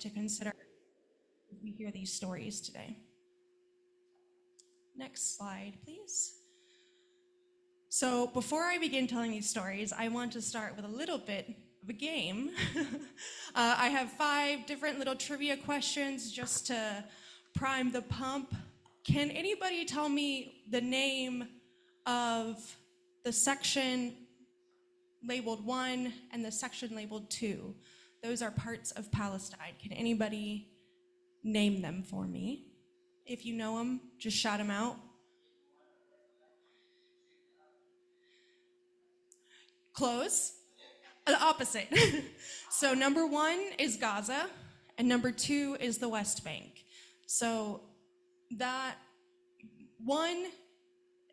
to consider as we hear these stories today. Next slide, please. So before I begin telling these stories, I want to start with a little bit of a game. I have 5 different little trivia questions just to prime the pump. Can anybody tell me the name of the section labeled 1 and the section labeled 2? Those are parts of Palestine. Can anybody name them for me? If you know them, just shout them out. Close. The opposite. So number 1 is Gaza, and number 2 is the West Bank. So that 1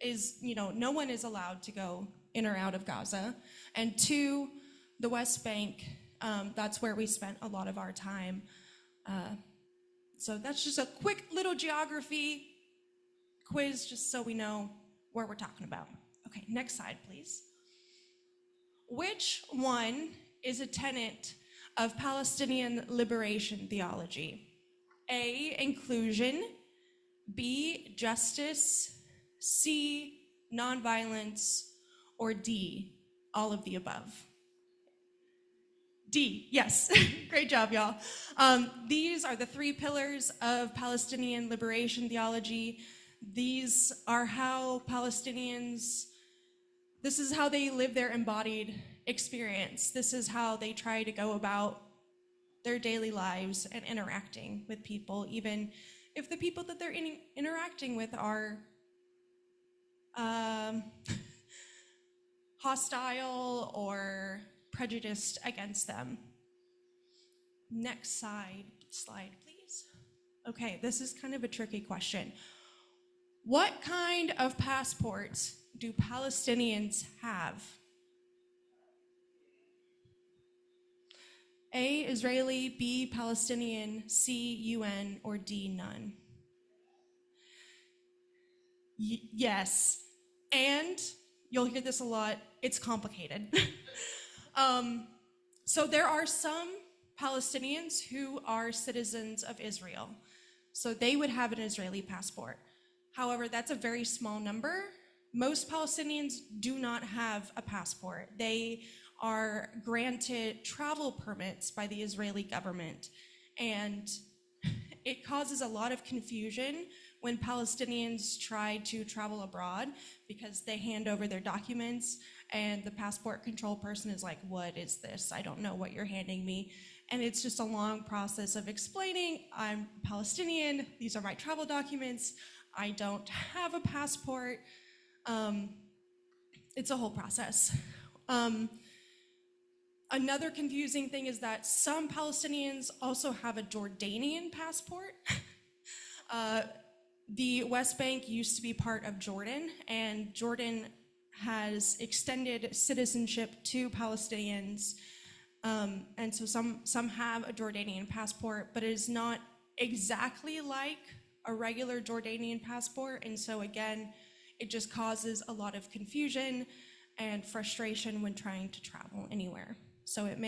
is, no one is allowed to go in or out of Gaza. And 2, the West Bank, that's where we spent a lot of our time. So that's just a quick little geography quiz, just so we know where we're talking about. Okay, next slide, please. Which one is a tenet of Palestinian liberation theology? A, inclusion, B, justice, C, nonviolence, or D, all of the above? D, yes. Great job, y'all. These are the 3 pillars of Palestinian liberation theology. These are how Palestinians, this is how they live their embodied experience. This is how they try to go about their daily lives and interacting with people, even if the people that they're interacting with are hostile or prejudiced against them. Next slide, please. Okay, this is kind of a tricky question. What kind of passports do Palestinians have? A, Israeli, B, Palestinian, C, UN, or D, none? Yes, and you'll hear this a lot, it's complicated. So there are some Palestinians who are citizens of Israel. So they would have an Israeli passport. However, that's a very small number. Most Palestinians do not have a passport. They are granted travel permits by the Israeli government. And it causes a lot of confusion when Palestinians try to travel abroad because they hand over their documents and the passport control person is like, what is this? I don't know what you're handing me. And it's just a long process of explaining, I'm Palestinian, these are my travel documents, I don't have a passport. It's a whole process. Another confusing thing is that some Palestinians also have a Jordanian passport. The West Bank used to be part of Jordan, and Jordan has extended citizenship to Palestinians. And so some have a Jordanian passport, but it is not exactly like a regular Jordanian passport. And so again, it just causes a lot of confusion and frustration when trying to travel anywhere. So it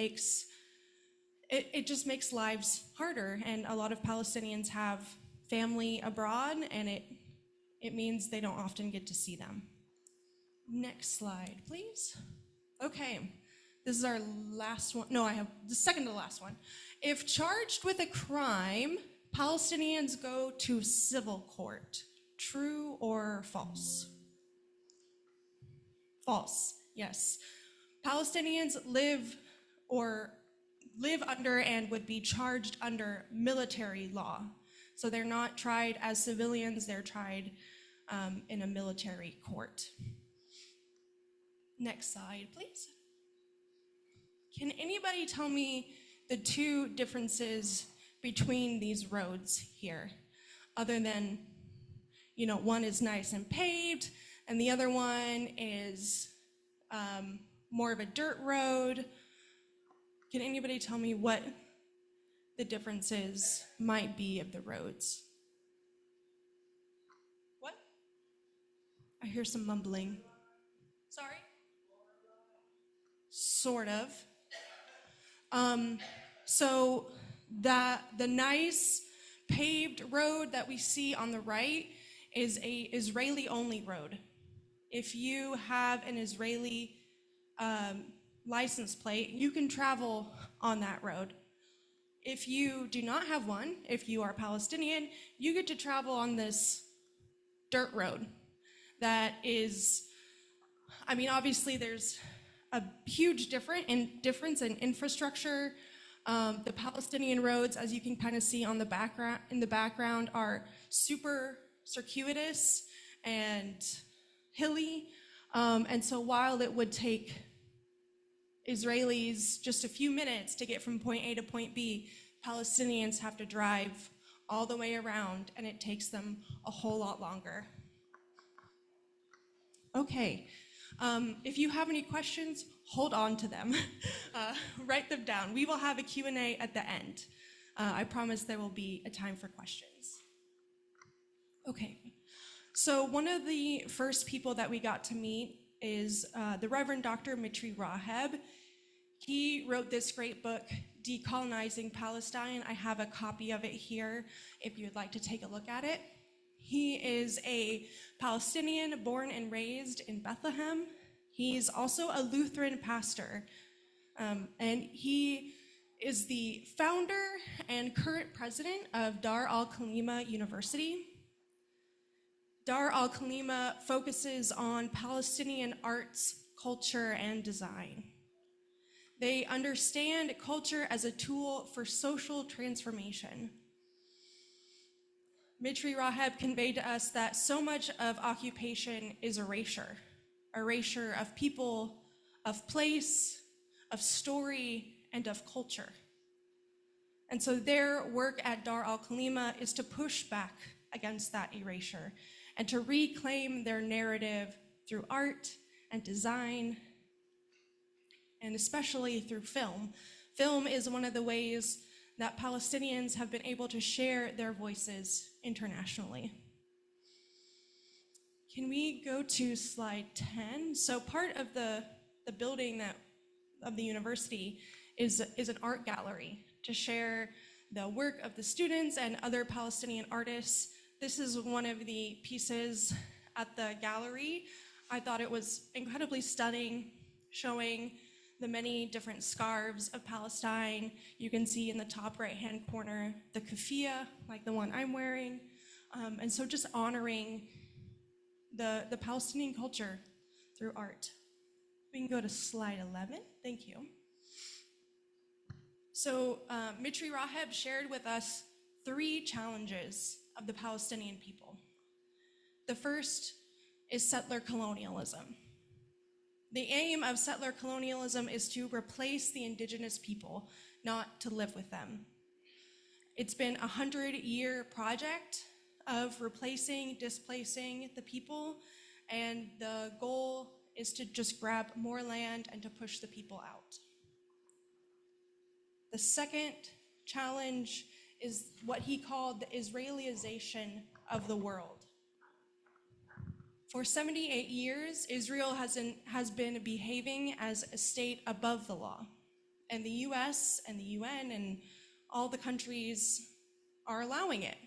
just makes lives harder, and a lot of Palestinians have family abroad, and it means they don't often get to see them. Next slide, please. Okay, this is our last one. No, I have the second to last one. If charged with a crime, Palestinians go to civil court. True or false? False, yes. Palestinians live under and would be charged under military law. So they're not tried as civilians, they're tried in a military court. Next slide, please. Can anybody tell me the 2 differences between these roads here? Other than, one is nice and paved, and the other one is more of a dirt road. Can anybody tell me what the differences might be of the roads? What? I hear some mumbling. Sorry? Sort of. So the nice paved road that we see on the right is a Israeli-only road. If you have an Israeli license plate, you can travel on that road. If you do not have one, if you are Palestinian, you get to travel on this dirt road that is, I mean, obviously there's a huge difference in infrastructure. The Palestinian roads, as you can kind of see on the background, are super circuitous and hilly. And so while it would take Israelis just a few minutes to get from point A to point B, Palestinians have to drive all the way around, and it takes them a whole lot longer. Okay, if you have any questions, hold on to them. Write them down. We will have a Q&A at the end. I promise there will be a time for questions. Okay, so one of the first people that we got to meet is the Reverend Dr. Mitri Raheb. He wrote this great book, Decolonizing Palestine. I have a copy of it here if you'd like to take a look at it. He is a Palestinian born and raised in Bethlehem. He's also a Lutheran pastor, and he is the founder and current president of Dar al-Khalima University. Dar al-Khalima focuses on Palestinian arts, culture, and design. They understand culture as a tool for social transformation. Mitri Raheb conveyed to us that so much of occupation is erasure of people, of place, of story, and of culture. And so their work at Dar al-Khalima is to push back against that erasure and to reclaim their narrative through art and design, and especially through film. Film is one of the ways that Palestinians have been able to share their voices internationally. Can we go to slide 10? So part of the building of the university is an art gallery to share the work of the students and other Palestinian artists. This is one of the pieces at the gallery. I thought it was incredibly stunning, showing the many different scarves of Palestine. You can see in the top right-hand corner the keffiyeh, like the one I'm wearing. And so just honoring the Palestinian culture through art. We can go to slide 11, thank you. So Mitri Raheb shared with us 3 challenges of the Palestinian people. The first is settler colonialism. The aim of settler colonialism is to replace the indigenous people, not to live with them. It's been a 100-year project of replacing, displacing the people, and the goal is to just grab more land and to push the people out. The second challenge is what he called the Israelization of the world. For 78 years, Israel has been behaving as a state above the law, and the US and the UN and all the countries are allowing it.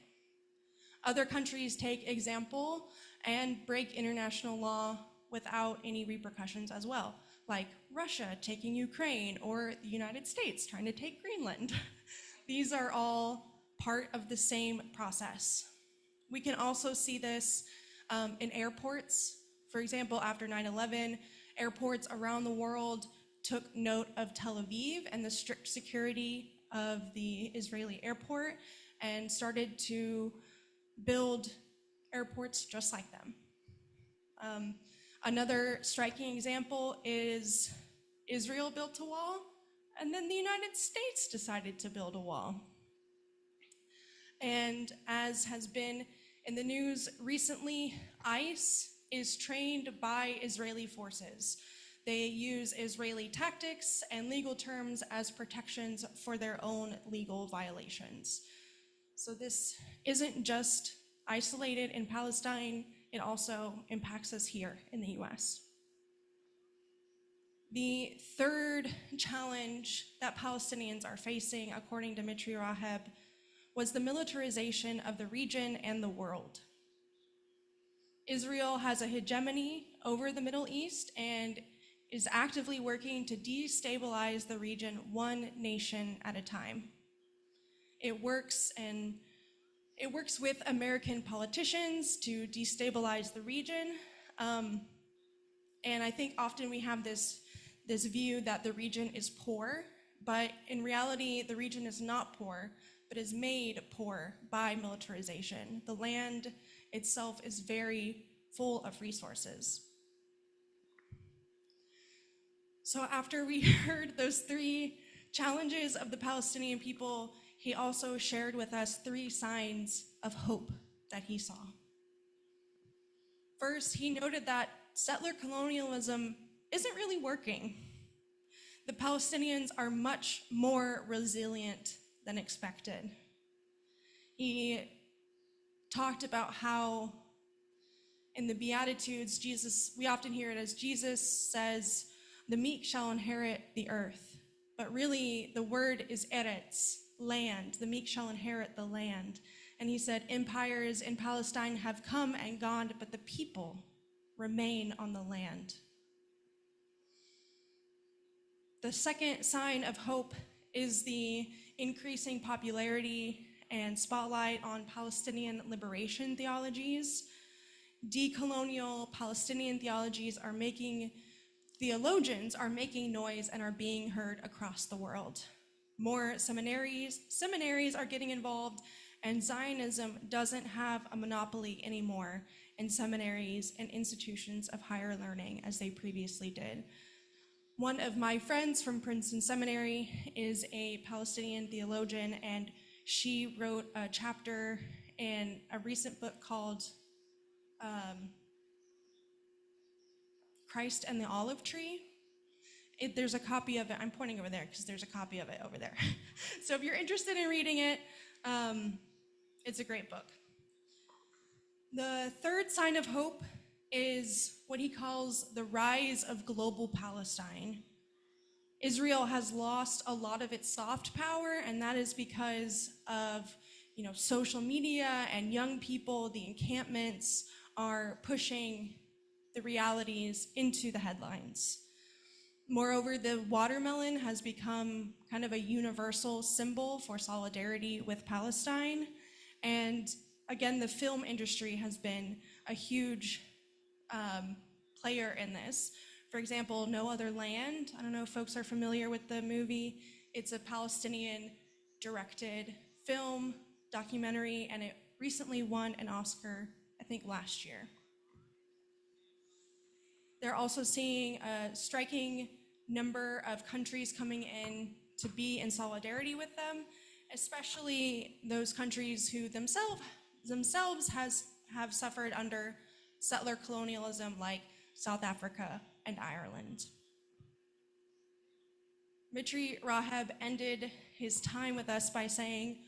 Other countries take example and break international law without any repercussions as well, like Russia taking Ukraine or the United States trying to take Greenland. These are all part of the same process. We can also see this in airports. For example, after 9/11, airports around the world took note of Tel Aviv and the strict security of the Israeli airport and started to build airports just like them. Another striking example is Israel built a wall, and then the United States decided to build a wall. And as has been in the news recently, ICE is trained by Israeli forces. They use Israeli tactics and legal terms as protections for their own legal violations. So this isn't just isolated in Palestine, it also impacts us here in the US. The third challenge that Palestinians are facing, according to Mitri Raheb, was the militarization of the region and the world. Israel has a hegemony over the Middle East and is actively working to destabilize the region one nation at a time. It works with American politicians to destabilize the region. And I think often we have this view that the region is poor, but in reality, the region is not poor, but is made poor by militarization. The land itself is very full of resources. So after we heard those three challenges of the Palestinian people, he also shared with us three signs of hope that he saw. First, he noted that settler colonialism isn't really working. The Palestinians are much more resilient than expected. He talked about how in the Beatitudes, we often hear it as Jesus says, "The meek shall inherit the earth." But really, the word is eretz, land. The meek shall inherit the land. And he said, empires in Palestine have come and gone, but the people remain on the land. The second sign of hope is the increasing popularity and spotlight on Palestinian liberation theologies. Decolonial Palestinian theologies are making theologians are making noise and are being heard across the world. More seminaries are getting involved, and Zionism doesn't have a monopoly anymore in seminaries and institutions of higher learning as they previously did. One of my friends from Princeton Seminary is a Palestinian theologian, and she wrote a chapter in a recent book called Christ and the Olive Tree. There's a copy of it. I'm pointing over there because there's a copy of it over there. So if you're interested in reading it, it's a great book. The third sign of hope is what he calls the rise of global Palestine. Israel has lost a lot of its soft power, and that is because of social media and young people. The encampments are pushing the realities into the headlines. Moreover, the watermelon has become kind of a universal symbol for solidarity with Palestine. And again, the film industry has been a huge player in this. For example, No Other Land. I don't know if folks are familiar with the movie. It's a Palestinian-directed film, documentary, and it recently won an Oscar, I think last year. They're also seeing a striking number of countries coming in to be in solidarity with them, especially those countries who themselves have suffered under settler colonialism, like South Africa and Ireland. Mitri Raheb ended his time with us by saying,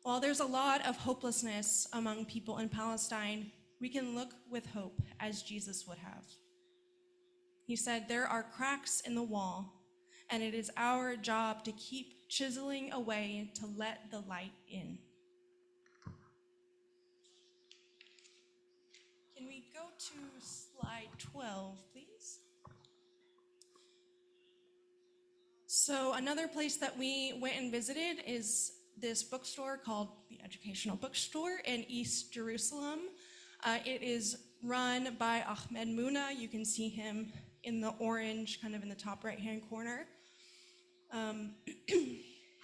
while there's a lot of hopelessness among people in Palestine, we can look with hope as Jesus would have. He said, there are cracks in the wall, and it is our job to keep chiseling away to let the light in. Can we go to slide 12, please? So another place that we went and visited is this bookstore called the Educational Bookstore in East Jerusalem. It is run by Ahmed Muna. You can see him in the orange, kind of in the top right-hand corner.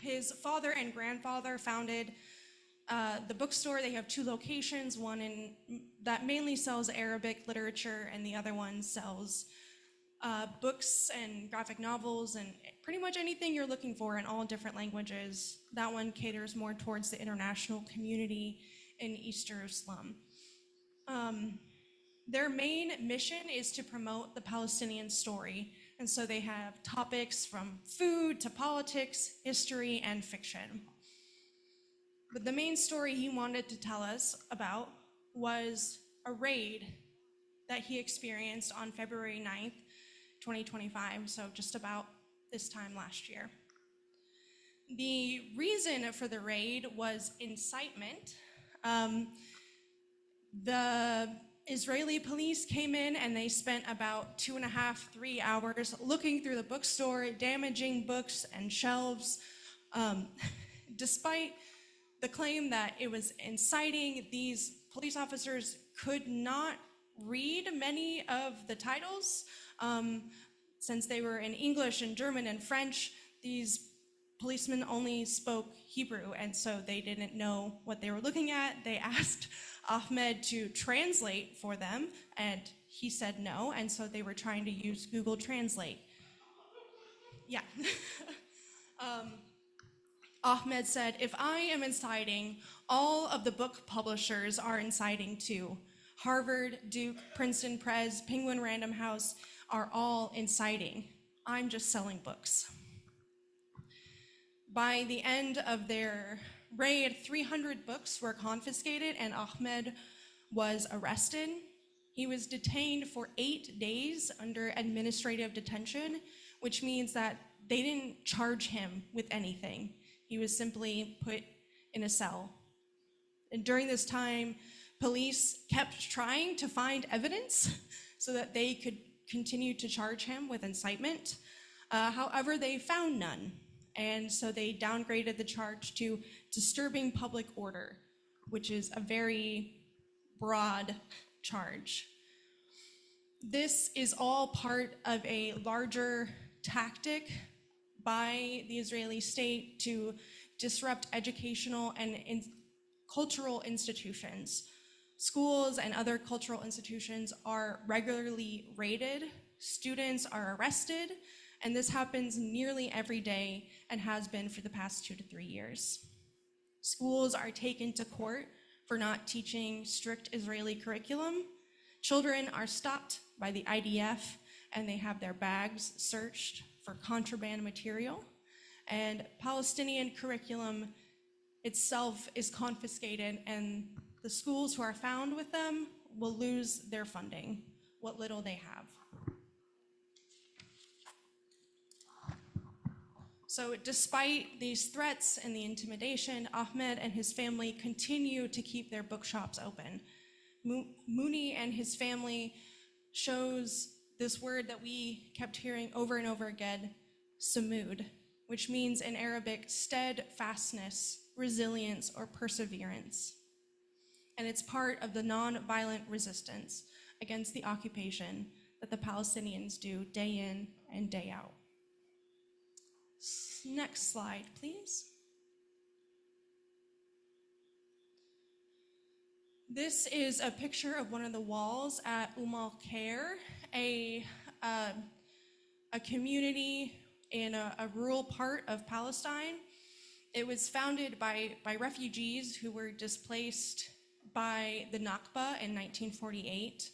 His father and grandfather founded the bookstore. They have two locations, one that mainly sells Arabic literature, and the other one sells books and graphic novels and pretty much anything you're looking for in all different languages. That one caters more towards the international community in East Jerusalem. Their main mission is to promote the Palestinian story, and so they have topics from food to politics, history, and fiction. But the main story he wanted to tell us about was a raid that he experienced on February 9th, 2025, so just about this time last year. The reason for the raid was incitement. The Israeli police came in and they spent about 2.5, 3 hours looking through the bookstore, damaging books and shelves. Despite the claim that it was inciting, these police officers could not read many of the titles. Since they were in English and German and French, these policemen only spoke Hebrew, and so they didn't know what they were looking at. They asked Ahmed to translate for them, and he said no, and so they were trying to use Google Translate. Yeah. Ahmed said, if I am inciting, all of the book publishers are inciting too. Harvard, Duke, Princeton Press, Penguin Random House are all inciting. I'm just selling books. By the end of their raid, 300 books were confiscated and Ahmed was arrested. He was detained for 8 days under administrative detention, which means that they didn't charge him with anything. He was simply put in a cell. And during this time, police kept trying to find evidence so that they could continue to charge him with incitement. However, they found none. And so they downgraded the charge to disturbing public order, which is a very broad charge. This is all part of a larger tactic by the Israeli state to disrupt educational and cultural institutions. Schools and other cultural institutions are regularly raided, students are arrested, and this happens nearly every day and has been for the past 2 to 3 years. Schools are taken to court for not teaching strict Israeli curriculum. Children are stopped by the IDF and they have their bags searched for contraband material. And Palestinian curriculum itself is confiscated, and the schools who are found with them will lose their funding, what little they have. So despite these threats and the intimidation, Ahmed and his family continue to keep their bookshops open. Mooney and his family chose this word that we kept hearing over and over again, samud, which means in Arabic, steadfastness, resilience, or perseverance. And it's part of the nonviolent resistance against the occupation that the Palestinians do day in and day out. Next slide, please. This is a picture of one of the walls at Al-Khair, a community in a rural part of Palestine. It was founded by refugees who were displaced by the Nakba in 1948.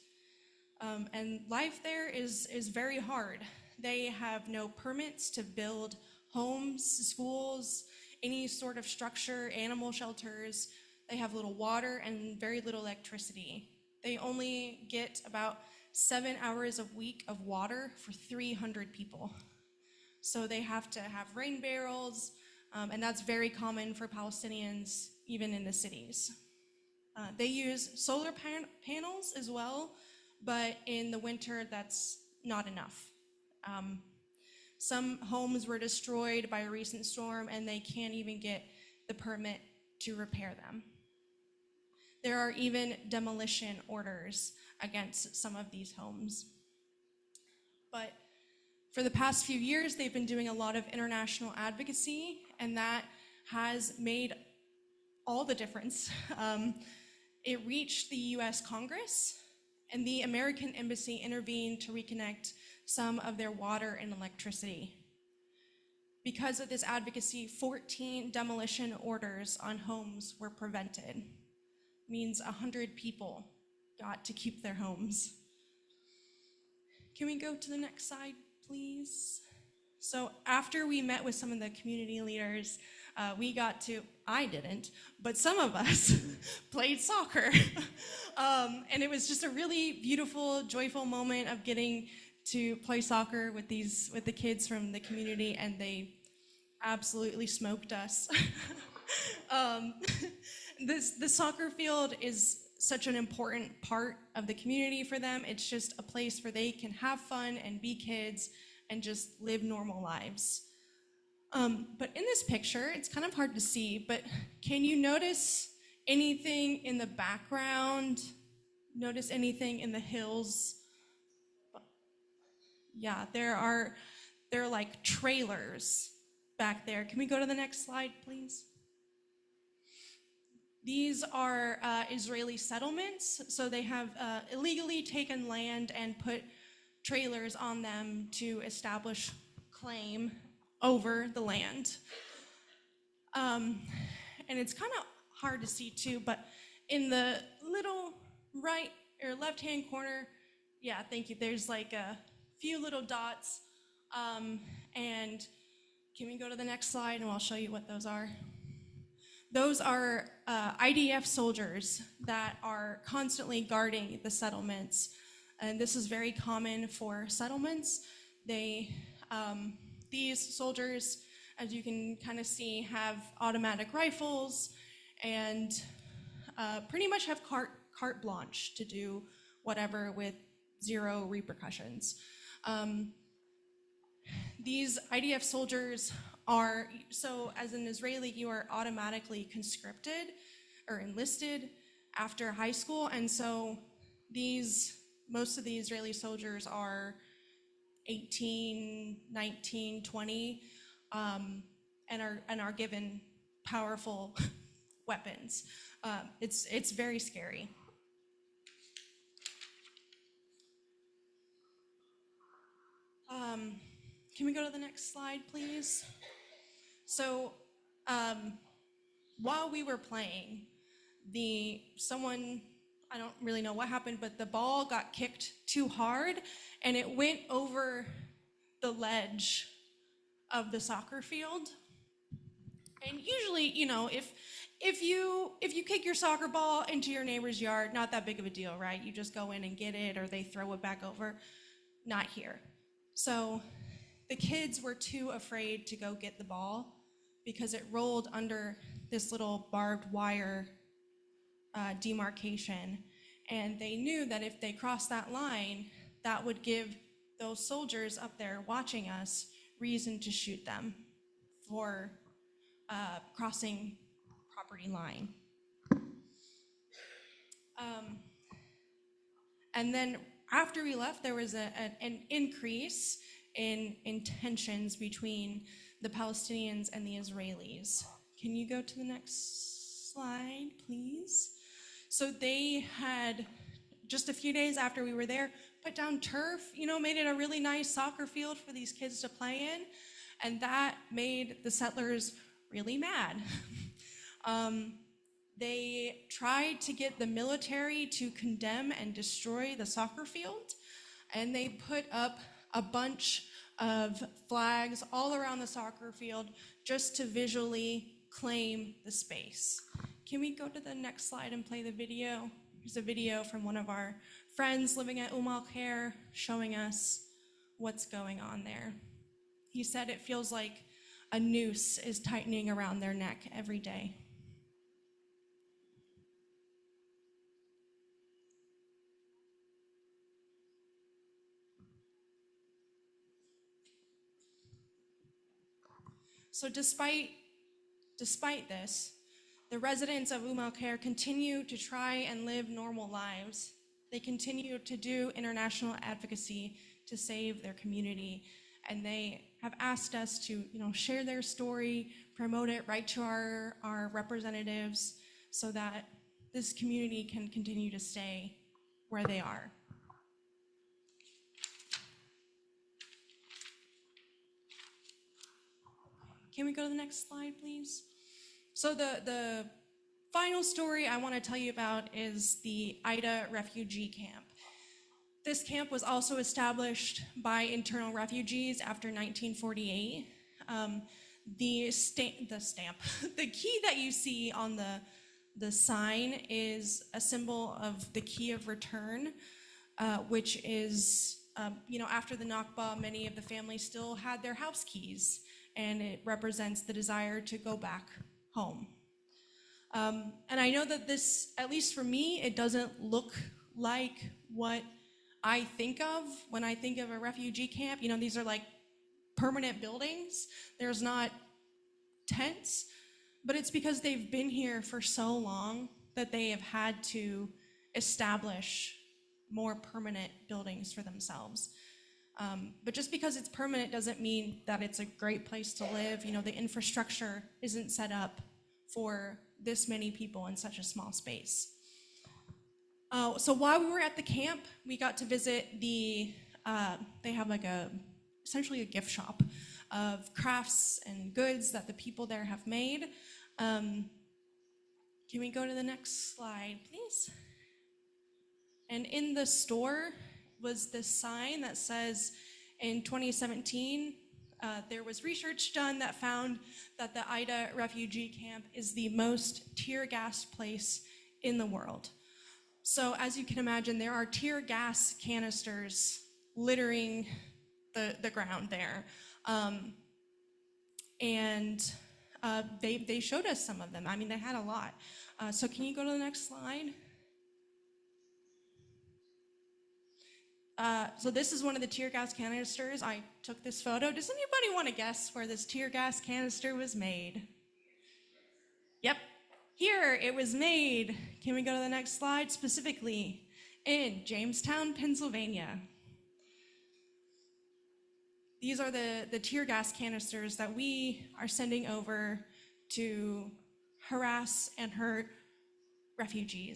And life there is very hard. They have no permits to build homes, schools, any sort of structure, animal shelters. They have little water and very little electricity. They only get about 7 hours a week of water for 300 people. So they have to have rain barrels, and that's very common for Palestinians, even in the cities. They use solar panels as well, but in the winter, that's not enough. Some homes were destroyed by a recent storm, and they can't even get the permit to repair them. There are even demolition orders against some of these homes. But for the past few years, they've been doing a lot of international advocacy, and that has made all the difference. It reached the US Congress, and the American Embassy intervened to reconnect some of their water and electricity. Because of this advocacy, 14 demolition orders on homes were prevented. Means 100 people got to keep their homes. Can we go to the next slide, please? So after we met with some of the community leaders, I didn't, but some of us played soccer. And it was just a really beautiful, joyful moment of getting to play soccer with the kids from the community, and they absolutely smoked us. The soccer field is such an important part of the community for them. It's just a place where they can have fun and be kids and just live normal lives. But in this picture, it's kind of hard to see, but can you notice anything in the background? Notice anything in the hills? Yeah, there are like trailers back there. Can we go to the next slide, please? These are Israeli settlements, so they have illegally taken land and put trailers on them to establish claim over the land. And it's kind of hard to see too, but in the little right or left-hand corner, yeah, thank you, there's like a few little dots. And can we go to the next slide and I'll show you what those are? Those are IDF soldiers that are constantly guarding the settlements. And this is very common for settlements. These soldiers, as you can kind of see, have automatic rifles and pretty much have carte blanche to do whatever with zero repercussions. These IDF soldiers are, so as an Israeli, you are automatically conscripted or enlisted after high school. And so most of the Israeli soldiers are 18, 19, 20, and are given powerful weapons. It's very scary. Can we go to the next slide, please? So while we were playing, I don't really know what happened, but the ball got kicked too hard and it went over the ledge of the soccer field. And usually, you know, if you kick your soccer ball into your neighbor's yard, not that big of a deal, right? You just go in and get it, or they throw it back over. Not here. So the kids were too afraid to go get the ball because it rolled under this little barbed wire demarcation. And they knew that if they crossed that line, that would give those soldiers up there watching us reason to shoot them for crossing property line. And then after we left, there was an increase in tensions between the Palestinians and the Israelis. Can you go to the next slide, please? So they had, just a few days after we were there, put down turf, made it a really nice soccer field for these kids to play in. And that made the settlers really mad. They tried to get the military to condemn and destroy the soccer field, and they put up a bunch of flags all around the soccer field just to visually claim the space. Can we go to the next slide and play the video? Here's a video from one of our friends living at Al-Khair showing us what's going on there. He said it feels like a noose is tightening around their neck every day. So despite this, the residents of Al-Khair continue to try and live normal lives. They continue to do international advocacy to save their community. And they have asked us to, share their story, promote it, write to our representatives so that this community can continue to stay where they are. Can we go to the next slide, please? So the final story I want to tell you about is the Ida refugee camp. This camp was also established by internal refugees after 1948. The key that you see on the sign is a symbol of the key of return, which is After the Nakba, many of the families still had their house keys, and it represents the desire to go back home. And I know that this, at least for me, it doesn't look like what I think of when I think of a refugee camp. These are like permanent buildings. There's not tents, but it's because they've been here for so long that they have had to establish more permanent buildings for themselves. But just because it's permanent doesn't mean that it's a great place to live. The infrastructure isn't set up for this many people in such a small space. So while we were at the camp, we got to visit they have like essentially a gift shop of crafts and goods that the people there have made. Can we go to the next slide, please? And in the store was this sign that says, in 2017, there was research done that found that the Ida refugee camp is the most tear gas place in the world. So as you can imagine, there are tear gas canisters littering the ground there. They showed us some of them. I mean, they had a lot. So can you go to the next slide? So this is one of the tear gas canisters. I took this photo. Does anybody want to guess where this tear gas canister was made? Yep, here it was made. Can we go to the next slide? Specifically in Jamestown, Pennsylvania. These are the tear gas canisters that we are sending over to harass and hurt refugee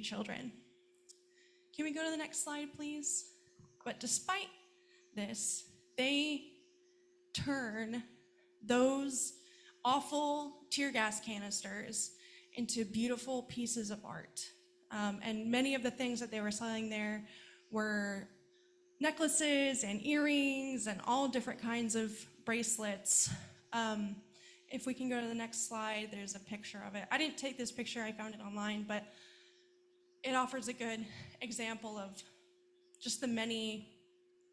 children. Can we go to the next slide, please? But despite this, they turn those awful tear gas canisters into beautiful pieces of art. And many of the things that they were selling there were necklaces and earrings and all different kinds of bracelets. If we can go to the next slide, there's a picture of it. I didn't take this picture, I found it online, but it offers a good example of just the many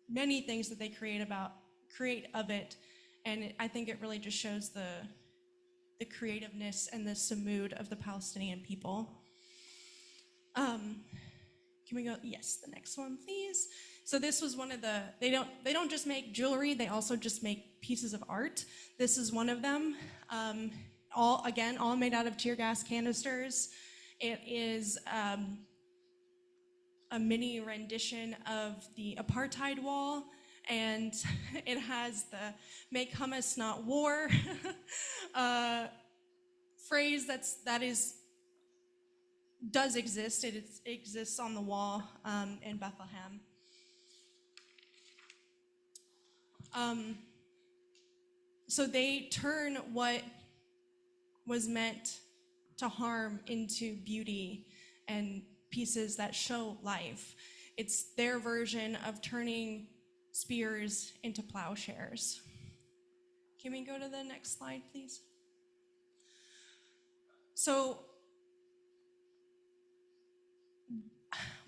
things that they create of it. And I think it really just shows the creativeness and the samud of the Palestinian people. Can we go? Yes, the next one, please. So this was one of they don't just make jewelry, they also just make pieces of art. This is one of them. All made out of tear gas canisters. It is a mini rendition of the apartheid wall, and it has the "Make Hummus Not War" phrase does exist. It exists on the wall in Bethlehem. So they turn what was meant to harm into beauty and pieces that show life. It's their version of turning spears into plowshares. Can we go to the next slide, please? So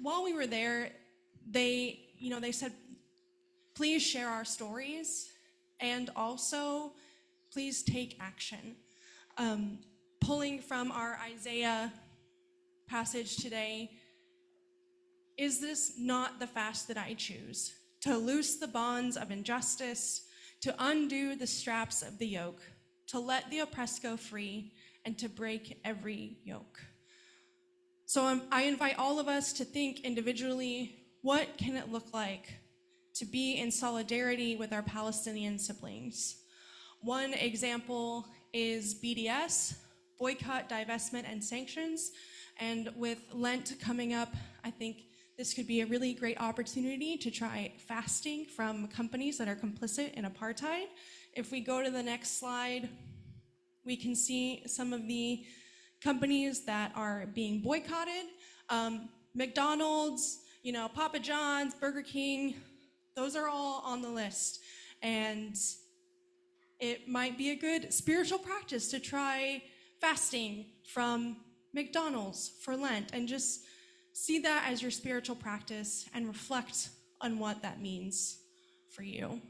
while we were there, they said, please share our stories, and also please take action. Pulling from our Isaiah passage today, is this not the fast that I choose? To loose the bonds of injustice, to undo the straps of the yoke, to let the oppressed go free, and to break every yoke. So I invite all of us to think individually, what can it look like to be in solidarity with our Palestinian siblings? One example is BDS, boycott, divestment, and sanctions. And with Lent coming up, I think this could be a really great opportunity to try fasting from companies that are complicit in apartheid. If we go to the next slide, we can see some of the companies that are being boycotted. McDonald's, Papa John's, Burger King, those are all on the list. And it might be a good spiritual practice to try fasting from McDonald's for Lent and just see that as your spiritual practice and reflect on what that means for you.